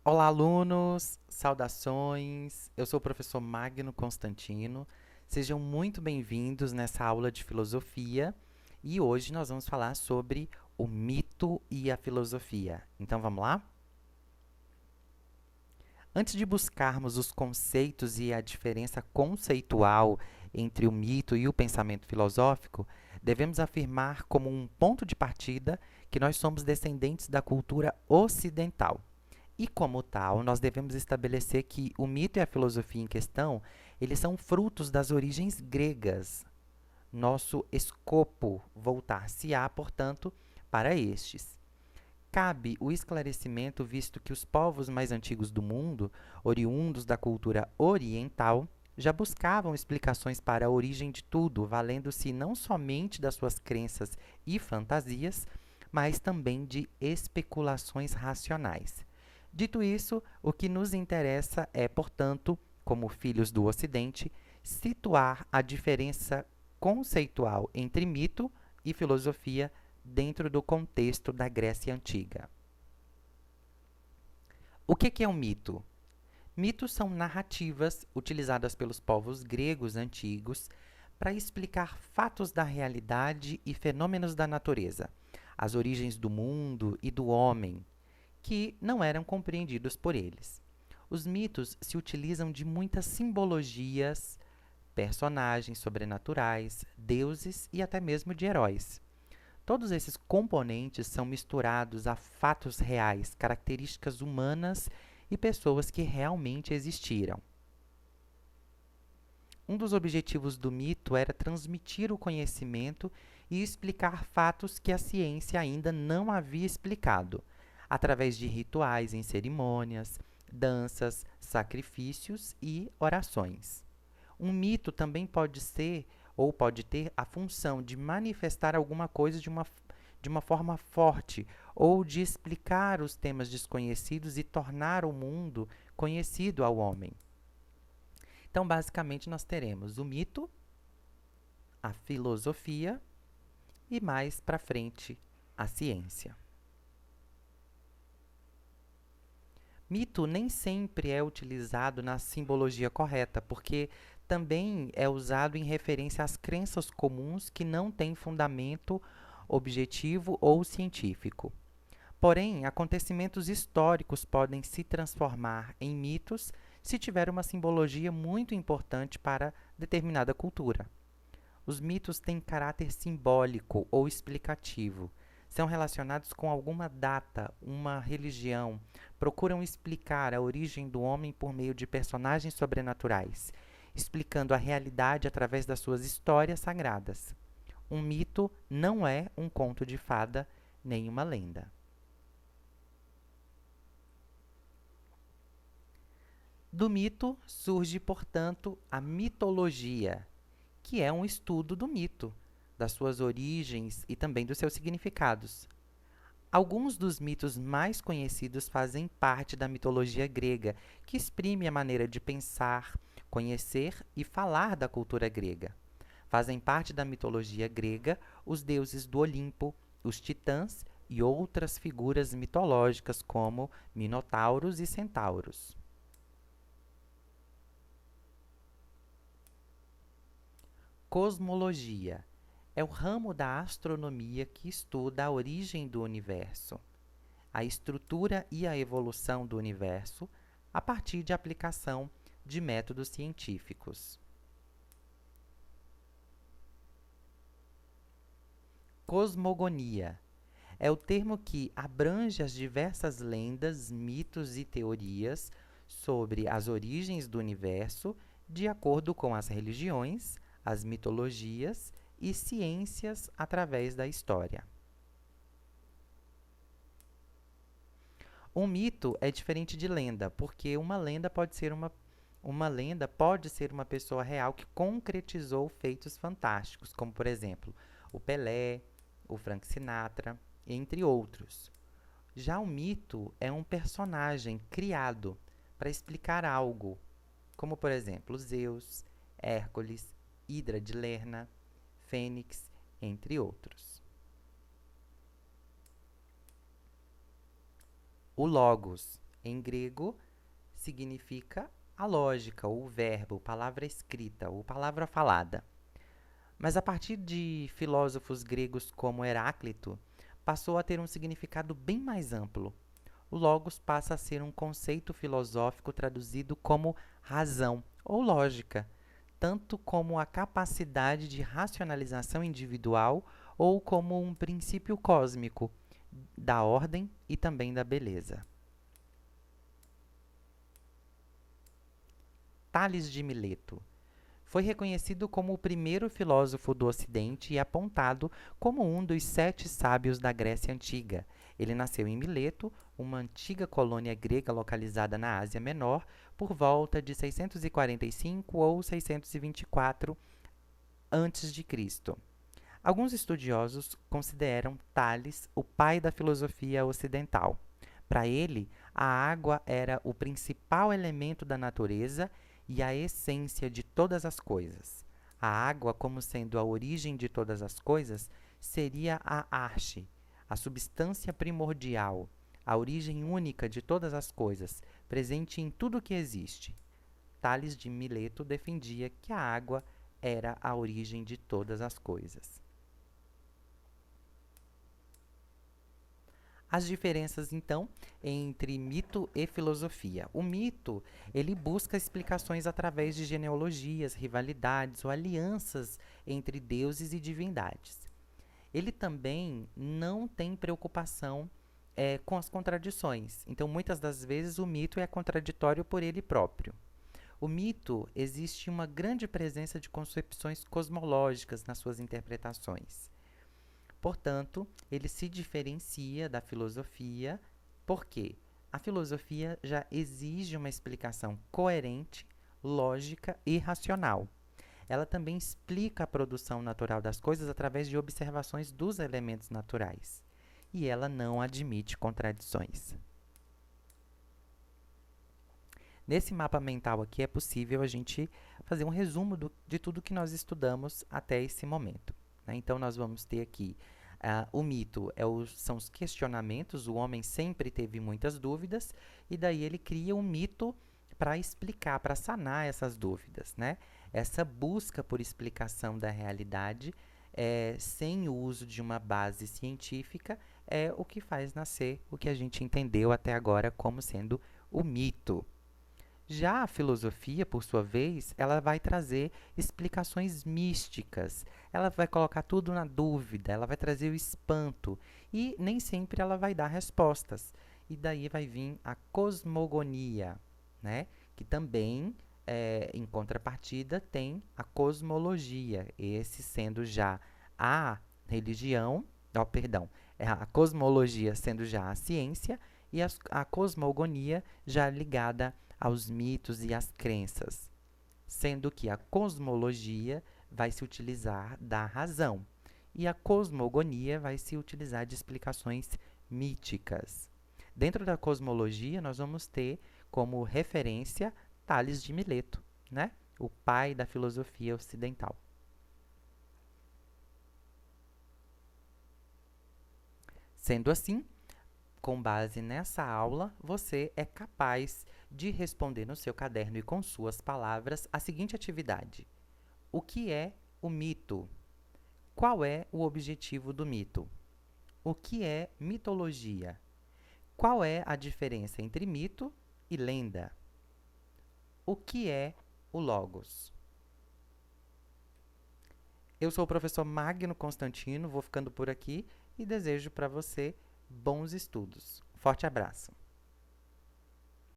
Olá, alunos! Saudações! Eu sou o professor Magno Constantino. Sejam muito bem-vindos nessa aula de filosofia e hoje nós vamos falar sobre o mito e a filosofia. Então vamos lá? Antes de buscarmos os conceitos e a diferença conceitual entre o mito e o pensamento filosófico, devemos afirmar como um ponto de partida que nós somos descendentes da cultura ocidental. E como tal, nós devemos estabelecer que o mito e a filosofia em questão, eles são frutos das origens gregas. Nosso escopo voltar-se-á, portanto, para estes. Cabe o esclarecimento, visto que os povos mais antigos do mundo, oriundos da cultura oriental, já buscavam explicações para a origem de tudo, valendo-se não somente das suas crenças e fantasias, mas também de especulações racionais. Dito isso, o que nos interessa é, portanto, como filhos do Ocidente, situar a diferença conceitual entre mito e filosofia dentro do contexto da Grécia Antiga. O que é um mito? Mitos são narrativas utilizadas pelos povos gregos antigos para explicar fatos da realidade e fenômenos da natureza, as origens do mundo e do homem, que não eram compreendidos por eles. Os mitos se utilizam de muitas simbologias, personagens sobrenaturais, deuses e até mesmo de heróis. Todos esses componentes são misturados a fatos reais, características humanas e pessoas que realmente existiram. Um dos objetivos do mito era transmitir o conhecimento e explicar fatos que a ciência ainda não havia explicado, através de rituais em cerimônias, danças, sacrifícios e orações. Um mito também pode ser ou pode ter a função de manifestar alguma coisa de uma forma forte ou de explicar os temas desconhecidos e tornar o mundo conhecido ao homem. Então, basicamente, nós teremos o mito, a filosofia e, mais para frente, a ciência. Mito nem sempre é utilizado na simbologia correta, porque também é usado em referência às crenças comuns que não têm fundamento objetivo ou científico. Porém, acontecimentos históricos podem se transformar em mitos se tiver uma simbologia muito importante para determinada cultura. Os mitos têm caráter simbólico ou explicativo. São relacionados com alguma data, uma religião, procuram explicar a origem do homem por meio de personagens sobrenaturais, explicando a realidade através das suas histórias sagradas. Um mito não é um conto de fada nem uma lenda. Do mito surge, portanto, a mitologia, que é um estudo do mito, das suas origens e também dos seus significados. Alguns dos mitos mais conhecidos fazem parte da mitologia grega, que exprime a maneira de pensar, conhecer e falar da cultura grega. Fazem parte da mitologia grega os deuses do Olimpo, os titãs e outras figuras mitológicas como minotauros e centauros. Cosmologia é o ramo da astronomia que estuda a origem do universo, a estrutura e a evolução do universo a partir de aplicação de métodos científicos. Cosmogonia é o termo que abrange as diversas lendas, mitos e teorias sobre as origens do universo, de acordo com as religiões, as mitologias e ciências através da história. Um mito é diferente de lenda, porque uma lenda pode ser uma pessoa real que concretizou feitos fantásticos, como por exemplo, o Pelé, o Frank Sinatra, entre outros. Já o mito é um personagem criado para explicar algo, como por exemplo, Zeus, Hércules, Hidra de Lerna, Fênix, entre outros. O Logos em grego, significa a lógica, ou o verbo, palavra escrita, ou palavra falada. Mas a partir de filósofos gregos como Heráclito, passou a ter um significado bem mais amplo. O logos passa a ser um conceito filosófico traduzido como razão ou lógica, tanto como a capacidade de racionalização individual ou como um princípio cósmico da ordem e também da beleza. Tales de Mileto foi reconhecido como o primeiro filósofo do Ocidente e apontado como um dos 7 sábios da Grécia Antiga. Ele nasceu em Mileto, uma antiga colônia grega localizada na Ásia Menor, por volta de 645 ou 624 a.C. Alguns estudiosos consideram Tales o pai da filosofia ocidental. Para ele, a água era o principal elemento da natureza e a essência de todas as coisas. A água, como sendo a origem de todas as coisas, seria a arche, a substância primordial, a origem única de todas as coisas, presente em tudo que existe. Tales de Mileto defendia que a água era a origem de todas as coisas. As diferenças, então, entre mito e filosofia. O mito, ele busca explicações através de genealogias, rivalidades ou alianças entre deuses e divindades. Ele também não tem preocupação com as contradições. Então, muitas das vezes, o mito é contraditório por ele próprio. O mito existe uma grande presença de concepções cosmológicas nas suas interpretações. Portanto, ele se diferencia da filosofia, porque a filosofia já exige uma explicação coerente, lógica e racional. Ela também explica a produção natural das coisas através de observações dos elementos naturais. E ela não admite contradições. Nesse mapa mental aqui é possível a gente fazer um resumo de tudo que nós estudamos até esse momento. Então, nós vamos ter aqui o mito, são os questionamentos, o homem sempre teve muitas dúvidas, e daí ele cria um mito para explicar, para sanar essas dúvidas, né? Essa busca por explicação da realidade, sem o uso de uma base científica, é o que faz nascer o que a gente entendeu até agora como sendo o mito. Já a filosofia, por sua vez, ela vai trazer explicações místicas. Ela vai colocar tudo na dúvida, ela vai trazer o espanto e nem sempre ela vai dar respostas. E daí vai vir a cosmogonia, né? Que também, em contrapartida, tem a cosmologia, esse sendo já a religião, a cosmologia sendo já a ciência e a cosmogonia já ligada aos mitos e às crenças, sendo que a cosmologia vai se utilizar da razão e a cosmogonia vai se utilizar de explicações míticas. Dentro da cosmologia, nós vamos ter como referência Tales de Mileto, né? O pai da filosofia ocidental. Sendo assim, com base nessa aula, você é capaz de responder no seu caderno e com suas palavras a seguinte atividade: o que é o mito? Qual é o objetivo do mito? O que é mitologia? Qual é a diferença entre mito e lenda? O que é o logos? Eu sou o professor Magno Constantino, vou ficando por aqui e desejo para você bons estudos. Forte abraço!